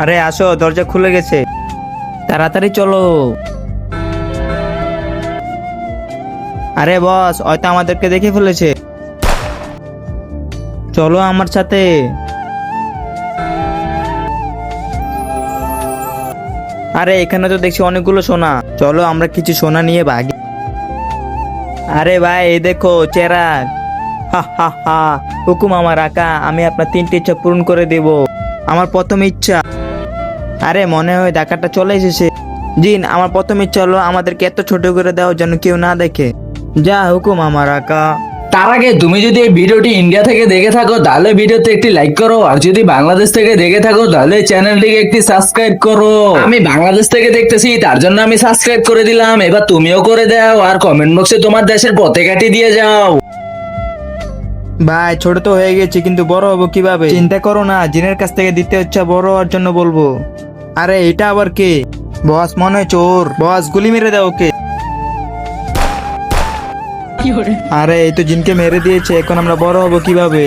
আরে আসো, দরজা খুলে গেছে, তাড়াতাড়ি চলো। আরে বস, হয়তো আমাদেরকে দেখে ফেলেছে, চলো আমার সাথে। আরে এখানে তো দেখছি অনেকগুলো সোনা, চলো আমরা কিছু সোনা নিয়ে ভাগি। আরে ভাই এই দেখো চেরাগ, হা হা হা। হুকুম আমার আকা, আমি আপনার 3টি ইচ্ছা পূরণ করে দেব। আমার প্রথম ইচ্ছা, আরে মনে হয় ডাকাতটা চলে এসেছে। জিন, আমার প্রথম ইচ্ছা হলো আমাদেরকে এত ছোট করে দাও যেন কেউ না দেখে। যা হুকুম আমার আকা। তার আগে তুমি যদি এই ভিডিওটি ইন্ডিয়া থেকে দেখে থাকো তাহলে ভিডিওতে একটি লাইক করো, আর যদি বাংলাদেশ থেকে দেখে থাকো তাহলে চ্যানেলটিকে একটি সাবস্ক্রাইব করো। আমি বাংলাদেশ থেকে দেখতেছি তার জন্য আমি সাবস্ক্রাইব করে দিলাম, এবার তুমিও করে দাও আর কমেন্ট বক্সে তোমার দেশের পতাকাটি দিয়ে যাও। ভাই ছোট তো হয়ে গেছে, কিন্তু বড় হবো কিভাবে? চিন্তা করো না, জিনের কাছ থেকে দিতে হচ্ছে, বড় হওয়ার জন্য বলবো। আরে এটা আবার কে? বস মনে হয় চোর। বস গুলি মেরে দাও ওকে। আরে এই তো জিনকে মেরে দিয়েছে, এখন আমরা বড় হবো কিভাবে?